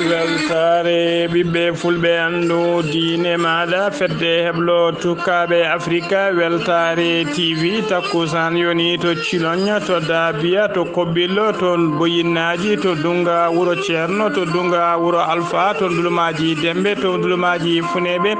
weltare ɓiɓɓe fulɓe andu diine maɗa fedde heblo tukkaɓe afrique weltare tv takkusan yoni to Cilogna to Dabia to Kobbillo to Boyinnaji to Dunga wuro Ceerno to Dunga wuro Alpha to Ndulumaji Dembe to Ndulumaji Funeɓe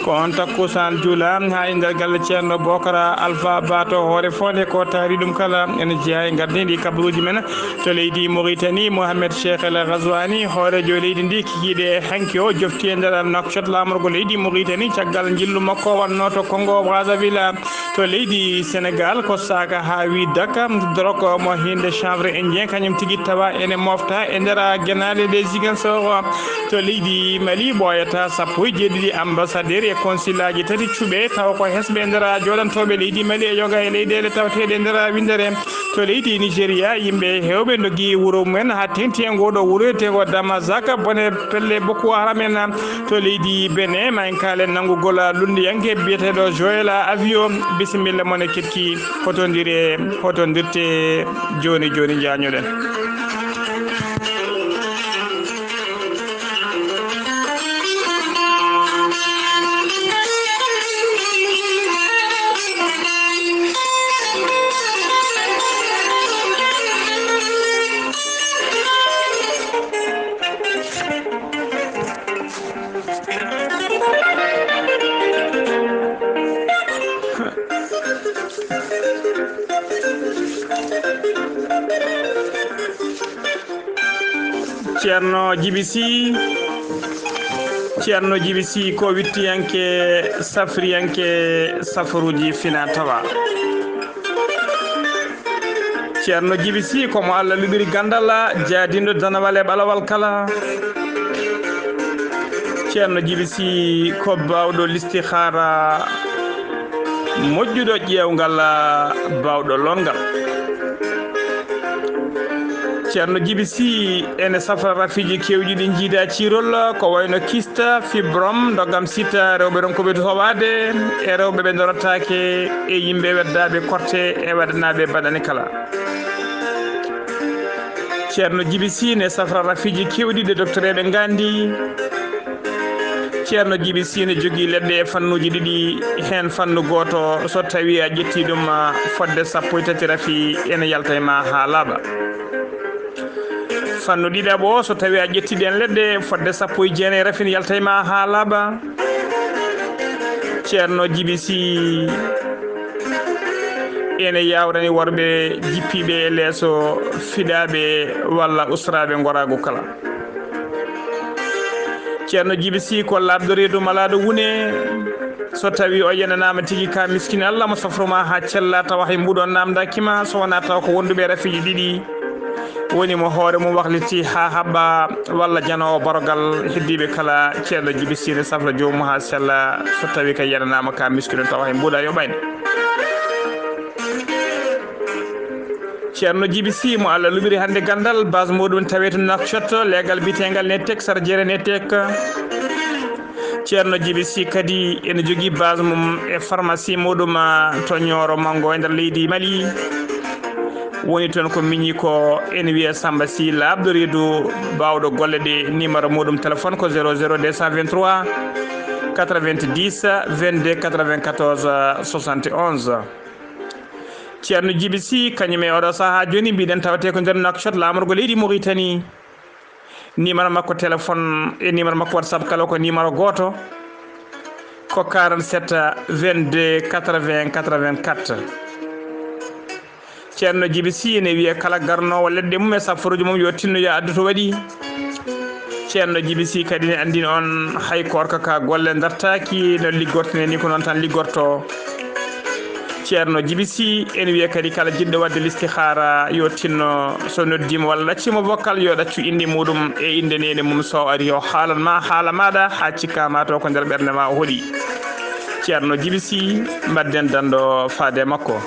ko on takkusan juula ha e nder galle Ceerno Bokara Alpha Ba to hoore fonde ko taari ɗum kala ene jeeya e gardiɗi kabaruji men to leydi Mauritanie Mohamed Cheikh El Ghazouani hoorejo leydi ndi kikiɗe hanki o jofti e nder Nouakchott lamorgo leydi Mauritanie caggal jillu makko wanno to Congo Brazzaville to leydi Sénégal ko saka ha wi Daka drok mo hinde chanvre indien kañum tigui tawa ene mofta e nder guenade des Ziguinchor to leydi Mali ɓoyata sappo e jeeɗiɗi ambassadeur e consulat ji tati cuuɓe taw ko hesɓe e nder joɗantoɓe leydi Mali e yoga e leyɗele tawteɗe e nder windere to leydi Nigéria yimɓe hewɓe dogui wuuro mumen ha tengti e ngoɗo wuuro te ko Damasak bone pelle Boko Haram en to leydi Benin ma en kalen nanggugol lundiyanke biyeteɗo Joël avion bisimilla mone ketki hotodirte joni jañoɗen. Ceerno Djiby Sy ko wittiyanke safriyanke safaruji fina tawa Ceerno Djiby Sy komo Allah luɓiri gandal jaadindo danawal e ɓalawal kala Ceerno Djiby Sy ko bawɗo listihara moƴƴuɗo ƴewgal bawɗo longal Ceerno Djiby Sy ene safra rafiji kewɗi ɗi jiida cirol ko wayno kista fibrom dogam sita rewɓe ɗon koɓe towade e rewɓe ɓe dorotake e yimɓe weddaɓe korte e waɗanaɓe baɗani kala Ceerno Djiby Sy ne safra rafiji kewɗi ɗe docteur eɓe gandi Ceerno Djiby Sy ne jogui leɗɗe e fannuji ɗiɗi hen fannu goto so tawi a ƴetti ɗum fodde sappo e tati rafi ene yalta e ma ha laaɓa fannu ɗiɗaɓo so tawi a ƴettiɗen leɗɗe fodde sappo e jeenayi rafine yalta e ma ha laaɓa Ceerno Djiby Sy ene yawrani worɓe jippiɓe e leeso fiɗaɓe walla usraɓe gorago kala Ceerno Djiby Sy ko labdo reedu malaɗo wune so tawi o yenanama tigui ka miskine Allah mo safruma ha cella tawa hay mbuɗo namdakima so wona taw ko wonduɓe rafiji ɗiɗi woni mo hoore mum wahliti ha haɓɓa walla janowo borogal heddiɓe kala Ceerno Djiby Sy ne safra jomum ha sella so tawi ka yenanama ka miskine tawa hay mbuɗa yoɓayne Ceerno Djiby Sy mo Allah luɓiri hande gandal base muɗum tawe to Nouakchott legal bitegal Netek sara jeere Netek Ceerno Djiby Sy kadi ene jogui base mum e pharmacie muɗum to Nioro Mango e nder leydi Mali woni toon ko miñi ko ene wiya Samba Sy labdo reedu bawɗo golle ɗe numéro muɗum téléphone ko 00 223 90 22 94 71 Ceerno Djiby Sy kañum e oɗo saaha joni mbiɗen tawate ko nder Nouakchott lamorgo leydi Mauritanie numéro makko téléphone e numéro makko WhatsApp kala ko numéro goto ko 47 22 80 84 Ceerno Djiby Sy ne wiya kala garnowo leɗɗe mum e safaruji mum yo tinno yo addu to waɗi Ceerno Djiby Sy kadi ne andini on hay korka ka golle dartaki no liggortene ni ko noon tan liggorto Ceerno Djiby Sy ene wiya kadi kala jiɗɗo wadde listihara yo tinno so noddima walla ɗaccimo vocal yo ɗaccu inde muɗum e inde nene mum so ari o haalanma haala maɗa ha cikkama to ko nder ɓerde ma o hooɗi Ceerno Djiby Sy mbadden dando faade makko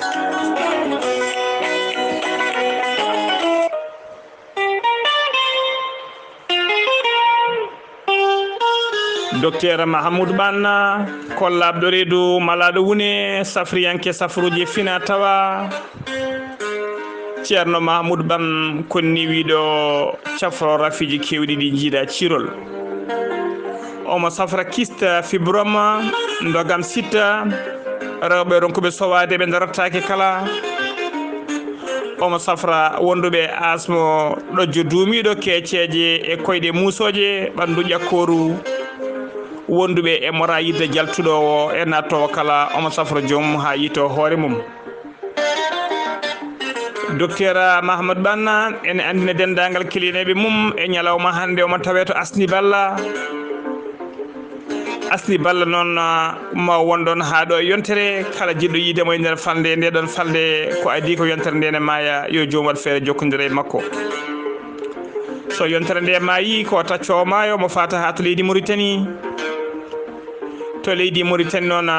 docteur Mahamoudou Banna kollabɗo reedu malaɗo wune safriyanke safruji fina tawa ceerno Mahamoudou Ban konni wiɗo cafro rafiji kewɗi ɗi jiiɗa cirol omo safra kista fibroma ndogam sitta rewɓe ronkuɓe sowade ɓe darottake kala omo safra wonduɓe asmo ɗojjo duumiɗo keeceje e koyɗe musoje ɓandu ƴakkoru wonduɓe e mora yidde jaltuɗo e nattowo kala omo safra joomum ha yito hoore mum docteur Mahamadou Banna ene andina dendagal kelineɓe mum e ñalawma hande omo tawe to Asni Balla noon ma wonɗon ha ɗo e yontere kala jiɗɗo yidemo e nder falde ndeɗon falde ko adi ko yontere nde ne maya yo joom waɗ feere jokkodira e makko so yontere nde maayi ko taccowo maayo mo fata ha to leydi Mauritanie noon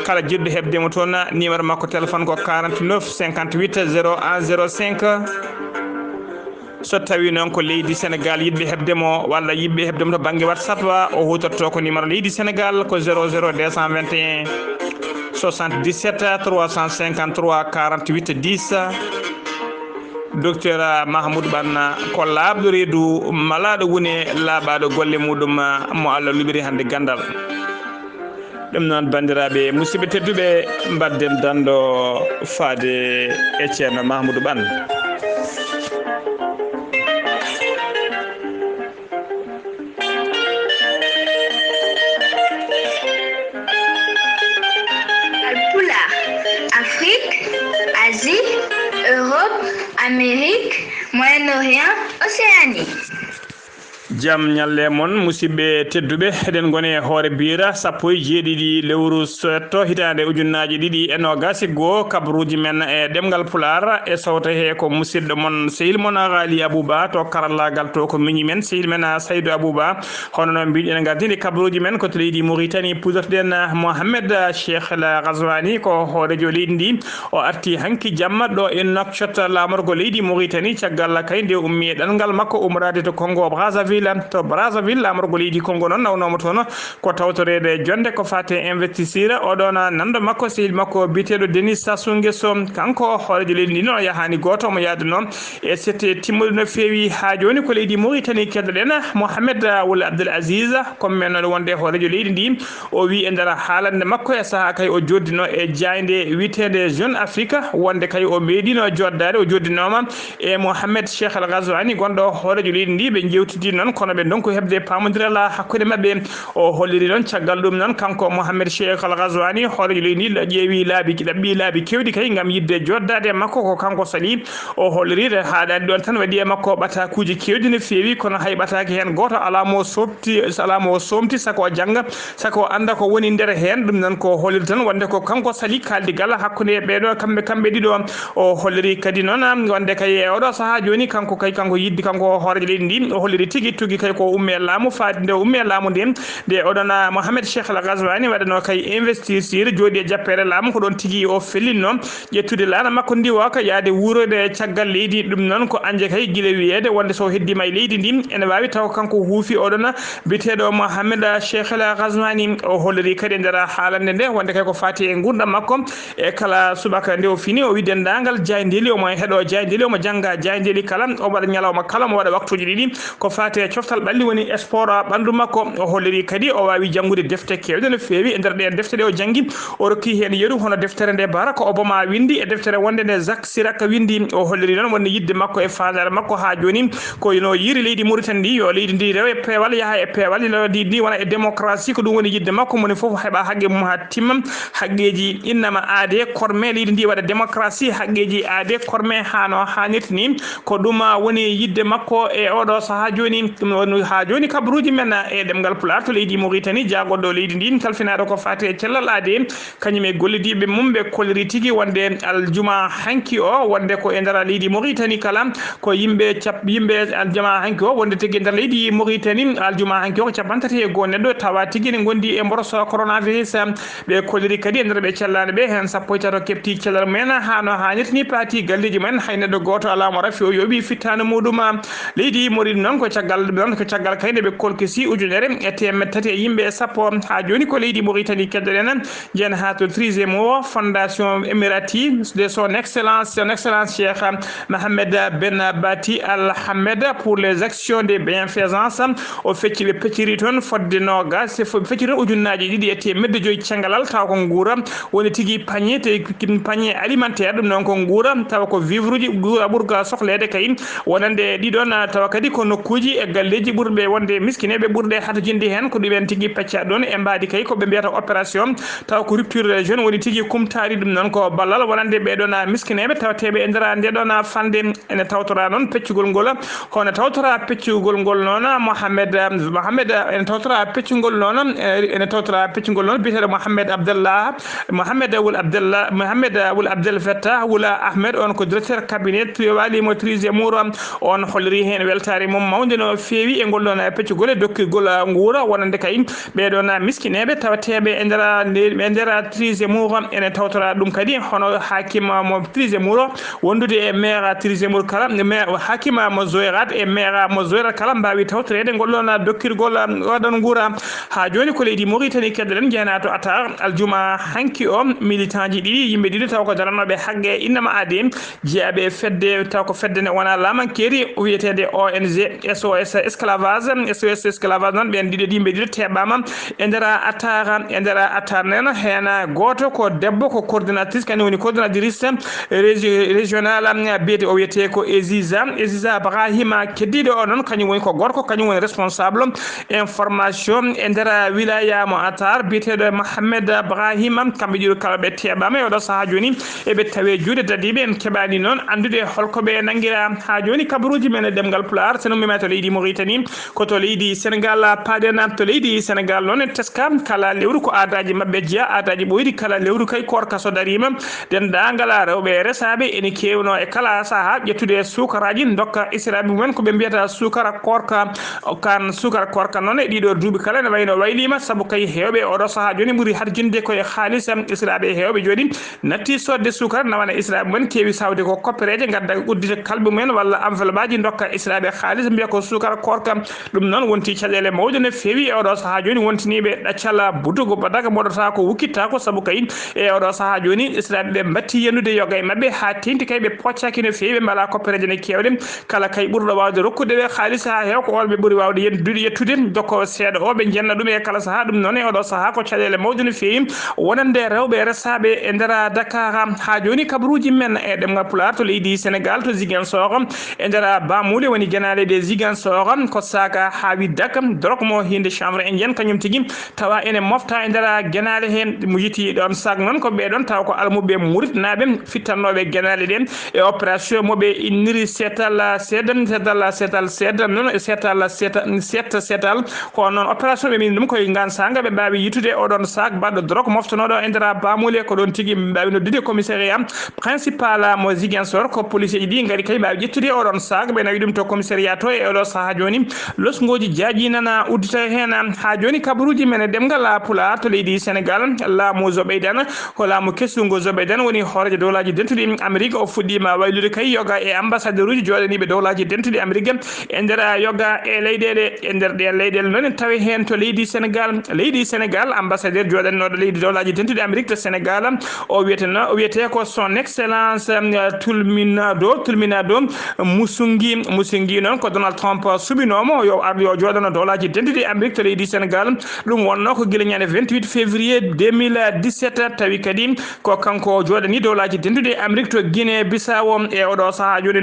kala jiɗɗo hebdemo toon numéro makko téléphone ko 49 58 01 05 so tawi noon ko leydi Sénégal yiɗɓe hebdemo walla yiɓɓe hebdemo to banggue WhatsApp o hutorto ko numéro leydi Sénégal ko 00 221 77 353 48 10 docteur Mahamoudou Banna ko labɗo reedu malaɗo wune laaɓaɗo golle muɗum mo Allah luɓiri hande gandal ɗum noon bandiraɓe musidɓe tedduɓe mbadden dando faade e ceerno Mahamoudou Ban Alpulaar, Afrique, Asie, Europe, Amérique, Moyen-Orient, Océanie. jam ñalle mon musidɓe tedduɓe eɗen gone hoore bira sappo e jeeɗiɗi lewru setto hitande ujunnaji ɗiɗi e nogas goo kabruji men e ɗemgal pular e sawta he ko musidɗo mon sehil mon Ghali Abouba to karallagal to ko miñi men sehil men Saydou Abouba hono noon mbiɗen gardini kabruji men ko to leydi Mauritanie pudotoɗen Mohamed Cheikh El Ghazouani ko hoorejo leydi ndi o arti hanki jamma ɗo e Nouakchott lamorgo leydi Mauritanie caggal kay nde ummi e ɗanngal makko umrade to Congo Brazzaville lamorgo leydi Congo noon nawnoma toon ko tawtorede jonde ko fate investir oɗon nando makko sehil makko biteɗo Denis Sassou Nguesso kanko hoorejo leydi ndi noon yahani goto omo yaade noon e sette timmude no feewi ha joni ko leydi Mauritanie keddoɗen Mohamed Ould Abdel Aziz comme men noon wonde hoorejo leydi ndi o wi e nder haalande makko e saaha kay o joddino e jayde witede Jeune Afrique wonde kay o meeɗino joddade o joddinoma e Mohamed Cheikh El Ghazouani gonɗo hoorejo leydi ndi ɓe jewtidi noon kono ɓe donko hebde pamodirala hakkude mabɓe o holliri noon caggal ɗum noon kanko Mohamed Cheikh El Ghazouani hoorejo leydi ndi ƴeewi ɗaɓɓi laabi kewɗi kay gam yidde joddade makko ko kanko saaɗi o holliri haɗani ɗon tan waɗi e makko ɓatakuji kewɗi no feewi kono hay ɓataki hen goto alamo somti sako jangga sako anda ko woni nder hen ɗum noon ko holliri tan wonde ko kanko saaɗi kaldigal hakkude ɓeɗo kamɓe ɗiɗo o holliri kadi noon wonde kay e oɗo saaha joni kanko yiddi kanko hoorejo leydi ndi o holliri tigui kay ko umme laamu faade nde umme laamu nde nde oɗon Mohamed Cheikh El Ghazouani waɗano kay investir jooɗi e jappere laamu ko ɗon tigui o fellitno ƴettude laana makko ndi waka yaade wuurode caggal leydi ɗum noon ko anje kay guila wiyede wonde so heddima e leydi ndi ene wawi taw kanko huufi oɗon biteɗo Mohamed Cheikh El Ghazouani o holliri kadi e nder haalande nde wonde kay ko fati e gurdam makko e kala subaka nde o fini o wi dendagal jaydeli omo heeɗo jaydeli omo jangga jaydeli kala o waɗa ñalawma kala mo waɗa waktuji ɗiɗi ko fati e coftal ɓalli woni sport ɓandu makko o holliri kadi o wawi janggude defte kewɗe no feewi e nder ɗen defte ɗe o janggi o rokki hen yeeru hono deftere nde Barack Obama windi e deftere wonde nde Jacques Chirac windi o holliri noon wonde yidde makko e fandare makko ha joni ko no yiri leydi Mauritanie ndi yo leydi ndi rewe peewal yaha e peewal leydi ndi wona e démocratie ko ɗum woni yidde makko moni foof heeɓa haqqe mum ha timma haqqeji innama aade korme leydi ndi waɗa démocratie haqqeji aade korme hano hannirta ni ko ɗum woni yidde makko e oɗo saaha joni ɗum woni ha joni kabruji men e ɗemgal pular to leydi Mauritanie jagoɗɗo leydi ndi kalfinaɗo ko fati e cellal aade kañum e gollidiɓe mum ɓe kolliri tigui wonde aljuma hanki o wonde ko e nder leydi Mauritanie kala ko yimɓe aljuma hanki o wonde tigui e nder leydi Mauritanie aljuma hanki o ko capantati e goo neɗɗo tawa tigui ne gondi e mboroso coronavirus ɓe kolliri kadi e nder ɓe cellani ɓe hen sappo e tato kepti cellal mumen hano hannirta ni paati galleji mumen hay neɗɗo goto alamo rafi o yooɓi fittano muɗum leydi Mauritanie noon ko caggal ɗum noon ko caggal kayde ɓe kolkisi ujunere e temed tati e yimɓe sappo ha joni ko leydi Mauritanie keddoɗen jen ha to 3e fondation émirati de son excellence Cheikh Mohamed Ben Bati Al Hamed pour les actions de bienfaisance o fecci ɓe pecciri toon fodde nogas fecciri toon ujunnaji ɗiɗi e temedde joyyi caggalal taw ko guura woni tigui panier te panier alimentaire ɗum noon ko guura taw ko vivre uji guura ɓurga sohlede kay wonande ɗiɗon tawa kadi ko nokkuji e galleji ɓurɓe wonde miskineɓe ɓurde hatojinde hen ko ɗumen tigui pecca ɗon e mbadi kay koɓe mbiyata opération taw ko rupture des jeunes woni tigui kumtari ɗum noon ko ballal wonande ɓeɗon miskineɓe tawateɓe e nder ndeɗon fande ene tawtora noon peccugol ngol hono tawtora peccugol ngol noon Mohamed ene tawtora peccugol noon biyeteɗo Mohamed Wul Abdel Fattah Wula Ahmed on ko directeur cabinet walimo 3e on holliri hen weltare mum mawde no feewi e ngol ɗon peccugol e dokkirgol nguura wonande kay ɓeɗon miskineɓe tawateɓe e nder 3e ene tawtora ɗum kadi hono hakima mo 3e wondude e maire 3e kala hakima mo zoyrat e maire mo zoyrat kala mbawi tawtorede ngol ɗon dokkirgol oɗon nguura ha joni ko leydi Mauritanie keddoɗen jeyna to atar aljuma hanki o militant ji ɗiɗi yimɓe ɗiɗi taw ko daranoɓe haqqe innama ade jeeyaɓe fedde taw ko fedde ne wona lamankeri wiyetede ONG SOS esclavage noon ɓen ɗiɗo yimɓe ɗiɗo teɓama e nder atar nen hen goto ko debbo ko coordinatrice kani woni coordinatrice régional biyete o wiyete ko Eziza Brahima keddiɗo o noon kañum woni ko gorko kañum woni responsable information e nder wilaya mo atar biyeteɗo Mohamed Brahima kamɓe ɗiɗo kala ɓe teɓama e oɗo saaha joni eɓe tawe juuɗe dadiɓe en keɓani noon andude holkoɓe nanguira ha joni kabaruji men e ɗemgal Pulaar seno mima to leydi Mauritanie ko to leydi Sénégal paɗen to leydi Sénégal noon en teska kala lewru ko adaji mabɓe jeeya adaji ɓoyɗi kala lewru kay korka so darima dendagal rewɓe resaɓe ene kewno e kala saaha ƴettude sukaraji dokka israɓe mumen koɓe mbiyata sukara korka noon e ɗiɗo duuɓi kala ne wayno waylima saabu kay hewɓe oɗo saaha joni ɓuuri harjinde koye haalis israɓe hewɓe joni natti sodde sukara nawana israɓe mumen keewi sawde ko koppereje gadda uddita kalbe mumen walla enveloppe aji dokka israɓe haalis mbiya ko sukara korka ɗum noon wonti caɗele mawde no feewi e oɗo saaha joni wontiniɓe ɗaccala butugo badaka moɗota ko wukkitta saabu kay e oɗo saaha joni israɓe ɓe batti yennude yoga e mabɓe ha tenti kay ɓe poccaki no feewi ɓe mbala koppereje ne kewɗe kala kay ɓurɗo wawde rokkude ɓe haalis ha heew ko on ɓe ɓuuri wawde yettude dokko seeɗa o ɓe jenna ɗum e kala saaha ɗum noon e oɗo saaha ko caɗele mawde no feewi wonande rewɓe resaɓe e nder Dakar ha joni kabaruji men e ɗemgal Pulaar to leydi Sénégal to Ziguinchor e nder Bamouly woni janale de Ziguinchor ko saka hawi dak drog mo hinde chambre indien kañum tigui tawa ene mofta e nder genale hen mo yiti ɗon sak noon ko ɓeɗon taw ko almuɓe muritnaɓe fittannoɓe genale ɗen e opération moɓe inniri setal ko noon opération ɓe min ɗum koye gan sanga ɓe mbawi yitude oɗon sak baɗɗo drog moftanoɗo e nder Bamouly ko ɗon tigui mbawi noddude commissariat principal mo Ziguinchor ko police ji ɗi gari kay mbawi ƴettude oɗon sak ɓe nawi ɗum to commissariat to e oɗo saaha joni losgoji jaaji nana uddita hen ha joni kabaruji men e ɗemgal Pulaar to leydi Sénégal laamu Zoɓeydane ko laamu kessugo Zoɓeydane woni horejo dowlaji dentuɗi Amérique o fuɗɗima waylude kay yoga e ambassadeur uji joɗaniɓe dowlaji dentuɗi Amérique e nder yoga e leyɗele e nder ɗen leyɗele noon en tawi hen to leydi Sénégal ambassadeur joɗannoɗo leydi dowlaji dentuɗi Amérique to Sénégal o wiyete ko son excellence Tulminado Musungi noon ko Donald Trump suɓinomo yo ar yo joɗano dowlaji dentuɗi Amérique to leydi Sénégal ɗum wonno ko guila ñande 28 février 2017 tawi kadi ko kanko joɗani dowlaji dentuɗi Amérique to Guinée Bissau e oɗo saaha joni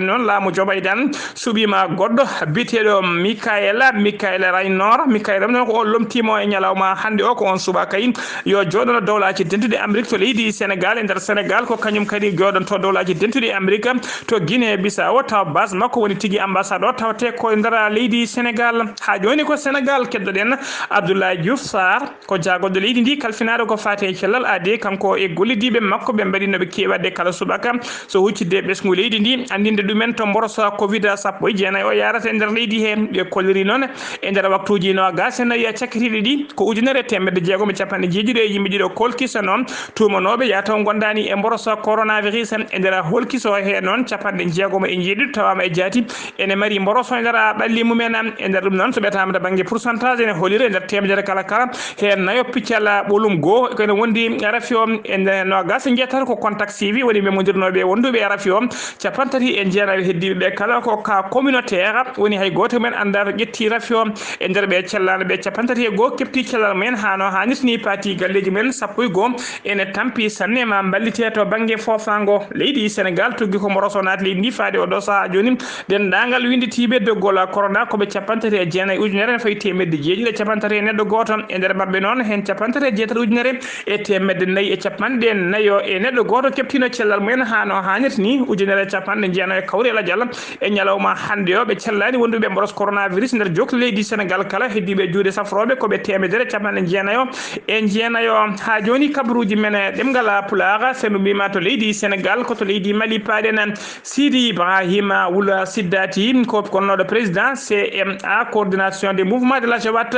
noon laamu Joe Biden suɓima goɗɗo biteɗo Michael Raynor noon ko o lomtimo e ñalawma hande o ko on suuɓa kay yo joɗano dowlaji dentuɗi Amérique to leydi Sénégal e nder Sénégal ko kañum kadi joɗonto dowlaji dentuɗi Amérique to Guinée Bissau taw base makko woni tigui ambassade o tawate ko nder leydi Sénégal ha joni ko Sénégal keddoɗen Abdoulaye Diouf Sarr ko jagoɗo leydi ndi kalfinaɗo ko fate e cellal ade kanko e gollidiɓe makko ɓe mbaɗinoɓe kewadde kala subaka so huccidde ɓesgu leydi ndi andinde ɗumen to mborosa Covid 19 o yarata e nder leydi he ɓe kolliri noon e nder waktuji nogas en yiya cakkitiɗi ɗi ko ujunere temedde jeegom e capanɗe jeeɗiɗi e yimɓe ɗiɗo kolkisa noon tumanoɓe yataw gondani e mborosa coronavirus e nder holkiso he noon capanɗe jeegom e jeeɗiɗi tawama e jaati ene ene mari mboroso e nder ɓalli mumen e nder ɗum noon so ɓetama to banggue pourcentage ene holiri e nder temedere kala kala hen nayo piccala ɓolum goho kene wondi rafi o e nogas jettata ko contact suivi woni memodirnoɓe wonduɓe rafi o capantati e jeenayi heddiɓeɓe kala ko ka communautaire woni hay goto men anda to ƴetti rafi o e nder ɓe cellal ɓe capantati e goho kepti cellal mumen hano hannirtini pati galleji men sappo e goho ene tampi sanne ma ballite to banggue fofango leydi Sénégal tuggi ko moroso naati leydi ndi faade oɗo saaha joni dendagal winditiɓe doggol corona koɓe capantati e jeenayi ujunere ne fayi temedde jeeɗiɗi e capantati e neɗɗo goto e nder mabɓe noon hen capantati e jeetati ujunere e temedde nayyi e capanɗe nayyo e neɗɗo goto keptino cellal mumen hano hannirta ni ujunere capanɗe jeenayi kawri ala diallah e ñalawma hande o ɓe cellani wonduɓe mboros coronavirus nder jokti leydi Sénégal kala heddiɓe juuɗe safroɓe koɓe temedere capanɗe jeenayo e jeenayo ha joni kabaruji men ɗemgal Pulaar seno mbima to leydi Sénégal koto leydi Mali paɗen Sidi Ibrahima Wula Siddati ko konnoɗo président CMA coordination des mouvements de la Jawat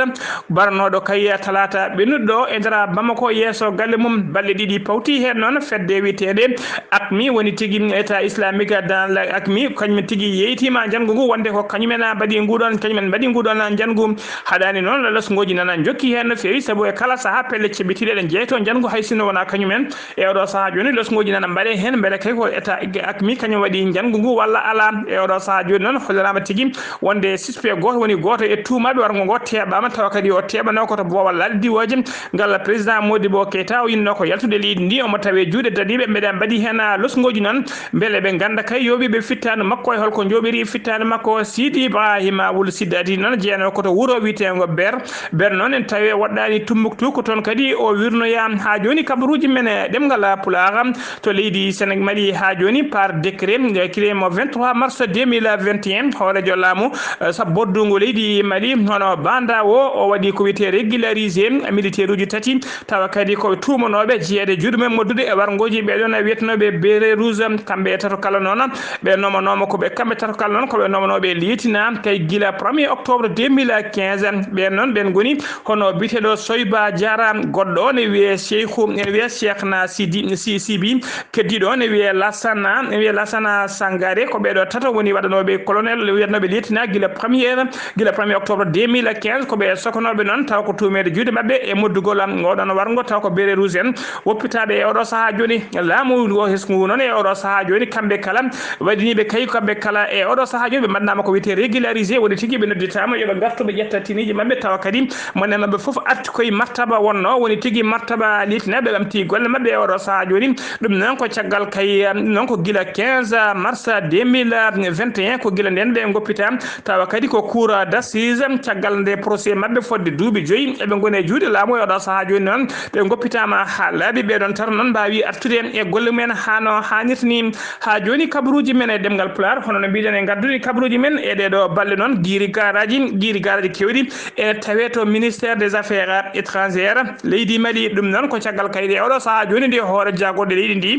barnoɗo kay talata ɓennuɗo e nder Bamako yesso galle mum balɗe ɗiɗi pawti hen noon fedde witeɗe AQMI woni tigui état islamique dans la AQMI kañumen tigui yeytima janggo ngu wonde ko kañumen mbaɗi nguɗon janggu haɗani noon lasgoji nana jokki hen no fewi saabu e kala saaha pelle ceɓitiɗe ɗen jeyto janggo hay sinno wona kañumen e oɗo saaha joni lasgoji nana mbaɗe hen beele kay ko état AQMI kañum waɗi janggu ngu walla ala e oɗo saaha joni noon hollirama tigui wonde suspect goto woni goto e tuumaɓe wargo ngo teɓama tawa kadi o teɓano koto bowal ladde diwoji ngal président Modibo Keita o yinno ko yaltude leydi ndi omo tawe juuɗe dadiɓe mbeɗa mbaɗi hen lasgoji noon beele ɓe ganda kay yoɓiɓe fittano makko e holko joɓiri fittano makko Sidi Ibrahima Wul Siddati noon jeeyano koto wuuro witego ber noon en tawi waɗɗani Tumbuktu ko toon kadi o wirnoya ha joni kabaruji men ɗemgal Pulaar to leydi Sénégal Mali ha joni par décret kilimo 23 mars 2021 hoorejo laamu sabboddugo leydi Mali hono banda o waɗi ko wiyete régularisé militaire uji tati tawa kadi ko tumanoɓe jeeyede juuɗe men moddude e wargoji ɓeɗon wiyetenoɓe béré rouge kamɓe tato kala noon ɓe nomanoma koɓe kamɓe tato kala noon koɓe nomanoɓe liyetina kay gila 1er octobre 2015 ɓen noon ɓen goni hono biteɗo Soyba Diara goɗɗo ne wiye Cheikhna Sibi keddiɗo ne wiye Lassana Sangare ko ɓeɗo tato woni waɗanoɓe colonel wiyetenoɓe liyetina gila 1er octobre 2015 koɓe sokonoɓe noon taw ko tumede juuɗe mabɓe e moddugol oɗon wargo taw ko béré rouge en woppitaɓe e oɗo saaha joni laamu o hesgu noon e oɗo saaha joni kamɓe kala waɗiniɓe kay kamɓe kala e oɗo saaha joni ɓe mbaɗnama ko wiyete régularisé woni tigui ɓe nodditama yoɓe gartu ɓe ƴetta tiniji mabɓe tawa kadi monennoɓe foof arti koye martaba wonno woni tigui martaba litinaɓe ɓamti golle mabɓe e oɗo saaha joni ɗum noon ko caggal kay noon ko gila 15 mars 2021 ko gila nden ɓe goppita tawa kadi ko cour d'assise caggal nde procès mabɓe fodde duuɓi 5 eɓe gone e juuɗe laamu e oɗo saaha joni noon ɓe goppitama ha laaɓi ɓeɗon tan noon mbawi artude e golle mumen hano hannirtani ha joni kabaruji men e ɗemgal Pulaar hono no mbiɗen e gaddude kabaruji men e ɗeɗo balle noon guiri garaji kewɗi e tawe to ministère des affaires étrangères leydi Mali ɗum noon ko caggal kayde oɗo saaha joni nde hoore jagoɗo leydi ndi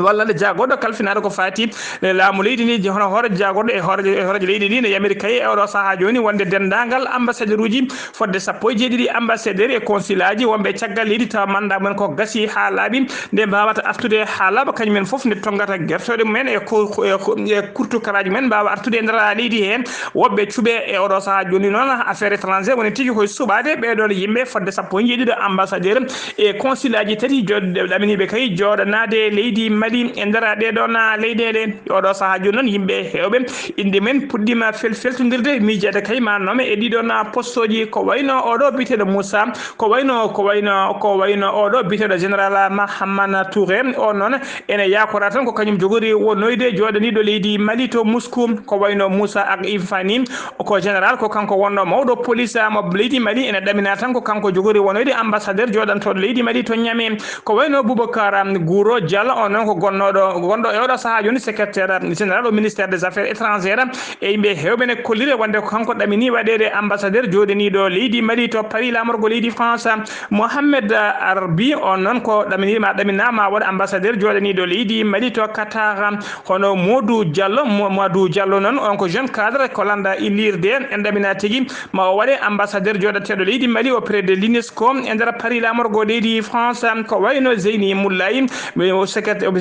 walla nde jagoɗo kalfinaɗo ko fati laamu leydi ndi hono hoore jagoɗo e hoorejo leydi ndi ne yamiri kay e oɗo saaha joni wonde dendagal ambassadeur uji fodde 17 ambassadeur e consulat ji wonɓe caggal leydi tawa manda mumen ko gasi ha laaɓi nde mbawata artude ha laaɓa kañumen foof nde tongata guertoɗe mumen e kurtu karaji men mbawa artude e nder leydi hen woɓɓe cuuɓe e oɗo saaha joni noon affaire étrangère woni tigui koye suɓade ɓeɗon yimɓe fodde 17 ambassadeur e consulat ji tati ɗaminiɓe kay joɗanade leydi Mali e nder ɗeɗon leyɗele oɗo saaha joni noon yimɓe hewɓe inde men puɗɗima feltodirde miijede kay manome e ɗiɗon postoji ko wayno oɗo biteɗo Moussa ko wayno oɗo biteɗo général Mahamana Touré o noon ene yakora tan ko kañum jogori wonoyde joɗaniɗo leydi Mali to Moscou ko wayno Moussa ak Ifani ko général ko kanko wonno mawɗo police mo leydi Mali ene ɗamina tan ko kanko jogori wonoyde ambassadeur joɗantoɗo leydi Mali to Niamey ko wayno Boubacar Gouro Diallo on noon ko gonɗo e oɗo saaha joni secrétaire général au ministère des affaires étrangères e yimɓe hewɓe ne kollire wonde ko kanko ɗamini waɗede ambassadeur joɗaniɗo leydi Mali to Paris lamorgo leydi France Mohamed Arbi on noon ko ɗaminama waɗa ambassadeur joɗaniɗo leydi Mali to Qatar hono Modou Diallo noon on ko jeune cadre ko landa illirde en ɗamina tigui ma o waɗe ambassadeur joɗateɗo leydi Mali auprès de l'UNESCO e nder Paris lamorgo leydi France ko wayno Zeyni Moulaye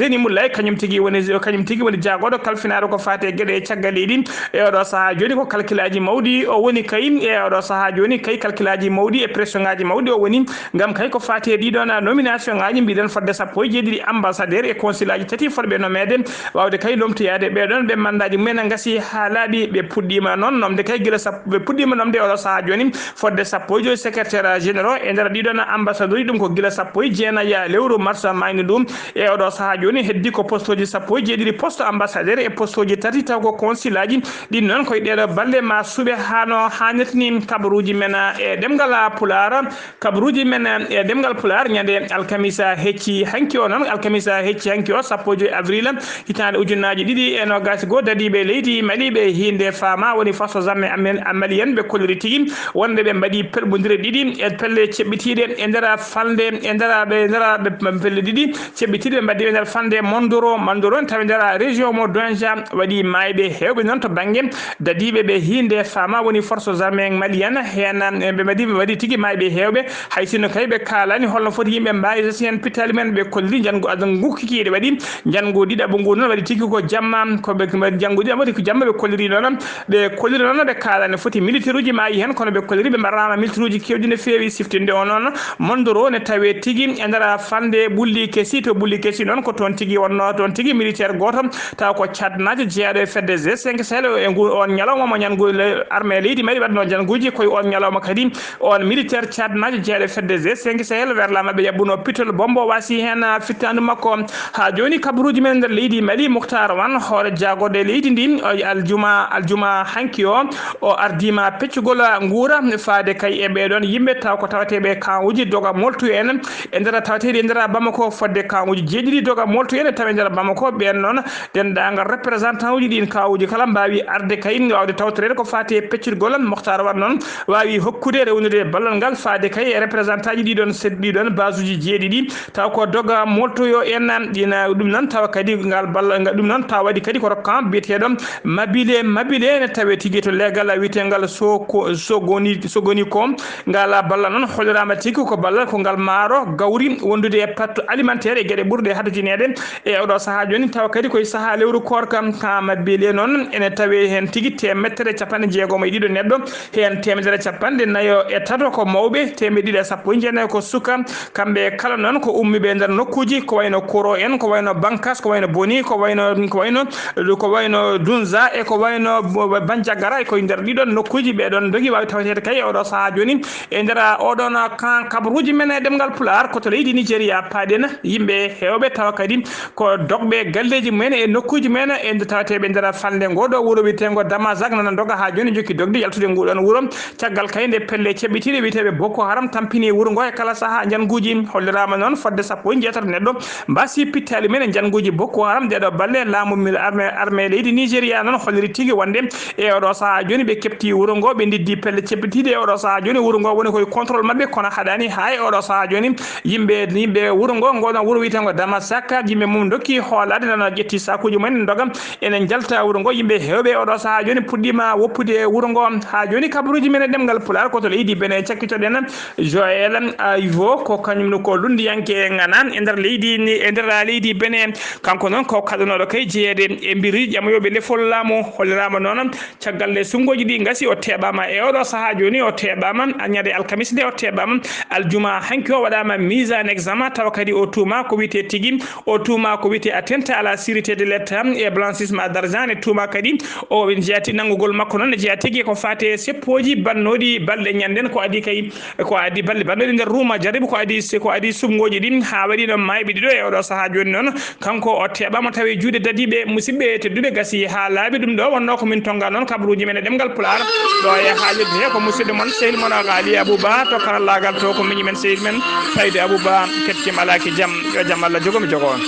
Zeni Moulay kanyum tigi woni jagodo kalfinaro ko fate gede caggal ɗi e oɗo saha joni ko calculaji mawɗi o woni kay e oɗo saha joni kay calculaji mawɗi e pression ngaji mawɗi o woni ngam kay ko fate ɗiɗon nomination ngaji mbiɗen fodde 17 ambassadeur e consul aji tati fotɓe nomede wawde kay lomtoyade ɓeɗon ɓe mandaji mumen gasi ha laaɓi ɓe puɗɗima noon nomde kay guila ɓe puɗɗima nomde oɗo saha joni fodde 15 secrétaire généraux e nder ɗiɗon ambassadeur ɗum ko guila 19 ya lewru mars mayni ɗum e oɗo saha joni heddi ko poste uji 17 poste ambassadeur e poste uji tati taw ko consul aji ɗin noon koye ɗeɗo balɗe ma suuɓe hano hannirtini kabaruji men e ɗemgal pular kabaruji men e ɗemgal pular ñande alkamisa hecci hanki o noon alkamisa hecci hanki o 1 avril hitande ujunnaji ɗiɗi e nogas go dadiɓe leydi Mali ɓe hinde fama woni faso zamme malien ɓe kolliri tigui wonde ɓe mbaɗi perɓodire ɗiɗi e pelle ceɓɓitiɗe e nder falde e nder pelle ɗiɗi ceɓɓitiɗe ɓe mbaddi ɓe nder falde mandoro tawi nder région mo Donja waɗi mayɓe hewɓe noon to banggue dadiɓe ɓe hinde fama woni force armée malienne hen ɓe waɗi tigui mayɓe hewɓe hay sinno kay ɓe kalani holno foti yimɓe mbawi sen pitali men ɓe kolliri jango adan gukkikiɗe waɗi jango ɗiɗaɓo ngu noon waɗi tigui ko jamma koɓe jango ɗiɗaɓo waɗi ko jamma ɓe kolliri noon ɓe kalani foti militaire uji mayi hen kono ɓe kolliri ɓe mbarama militaire uji kewɗi no fewi siftinde o noon mondoro ne tawe tigui e nder fande ɓulli kesi to ɓulli kesi noon ko toon tigui wonno toon tigui militaire goto taw ko cadnajo jeeyaɗo e fedde G5 Sahel e ngu on ñalawma mo ñangu armée leydi Mali waɗno janguji koye on ñalawma kadi on militaire cadnajo jeeyaɗo e fedde G5 Sahel werla mabɓe yabbuno pitol bombo wasi hen fittandu makko ha joni kabaruji men nder leydi Mali Moukhtar Wan hoore jagode leydi ndi aljuma hanki o ardima peccugol nguura faade kay e ɓeɗon yimɓe taw ko tawateɓe kawuji doga moltu en e nder tawateɗi e nder Bamako fodde kawuji jeeɗiɗi doga moltu en tawe nder Bamako ɓen noon dendagal représentant uji ɗin kawuji kala mbawi arde kay wawde tawtorede ko fati peccirgol Moukhtar Wan noon wawi hokkude rewnude ballal ngal faade kay e représentant ji ɗiɗon base uji jeeɗiɗi taw ko doga moltoyo en ɗina ɗum noon tawa kadi ngal ballal ɗum noon taw waɗi kadi koto camp biyeteɗo mabile ne tawe tigui to legal wiyetegal sogoni ko ngal ballal noon hollirama tigui ko ballal ko ngal maaro gawri wondude e pattu alimentaire e gueɗe ɓurɗe hadojinede e oɗo saaha joni tawa kadi koye saaha lewru korkam ka mabile noon ene tawe hen tigui 160 neɗɗo hen 140 ko mawɓe 219 ko suka kamɓe kala noon ko ummiɓe nder nokkuji ko wayno koro en ko wayno bankas ko wayno boni ko wayno dunza e ko wayno bandiagara e koye nder ɗiɗon nokkuji ɓeɗon dogi wawi tawetede kay oɗo saaha joni e nder oɗon kan kabaruji men e ɗemgal pular koto leydi Nigéria paaɗen yimɓe hewɓe tawa kadi ko dogɓe galleji mumen e nokkuji men e tawateɓe nder falde ngoɗo wuuro wiyetego Damazak nana doga ha joni jokki dogde yaltude nguɗon wuuro caggal kay nde pelle ceɓɓitiɗe wiyeteɓe Boko Haram tampini wuuro ngo e kala saaha janguji hollirama noon fodde 16 neɗɗo mbasi pittali men e janguji Boko Haram ndeɗo balle laamu armée leydi Nigéria noon holliri tigui wonde e oɗo saaha joni ɓe kepti wuuro ngo ɓe diddi pelle ceɓɓitiɗe e oɗo saaha joni wuuro ngo woni koye contrôle mabɓe kono haɗani ha e oɗo saaha joni yimɓe wuuro ngo ngoɗon wuuro wiyetego Damasak yimɓe mum dokki hoolade nana ƴetti sakuji mumen doga enen jalta wuuro ngo yimɓe hewɓe oɗo saaha joni puɗɗima woppude wuuro ngo ha joni kabaruji men e ɗemgal pular koto leydi Benin cakkitoɗen Joël Ivo ko kañum ko lundiyanke ngana e nder leydi Benin kanko noon ko kaɗanoɗo kay jeeyede e mbiri ƴamoyoɓe lefol laamu hollirama noon caggal nde sungoji ɗi gasi o teɓama e oɗo saaha joni o teɓama ñande alkamis nde o teɓama aljuma hanki o waɗama mise en examen tawa kadi o tuuma ko wiyete tigui o tuuma ko wiyete atteinte à la sûreté de l'état et blanchissement d'argent ne tuuma kadi o jeeyati nanggugol makko noon ne jeeya tigui ko fate seppoji bannoɗi balɗe ñanden ko adi balɗe bannoɗi nder ruuma jaribu ko adi sumgoji ɗin ha waɗino mayɓe ɗiɗo e oɗo saaha joni noon kanko o teɓama tawi juuɗe dadiɓe musidɓe tedduɓe gasi ha laaɓi ɗum ɗo wonno komin tonga noon kabaruji men e ɗemgal pular ɗo e haalirde he ko musidɗo moon sehil moon Ali Abouba to karallagal to ko miñi men sehil men Saydou Abouba kettim alaki jaam yo jaam Allah jogomi jogo on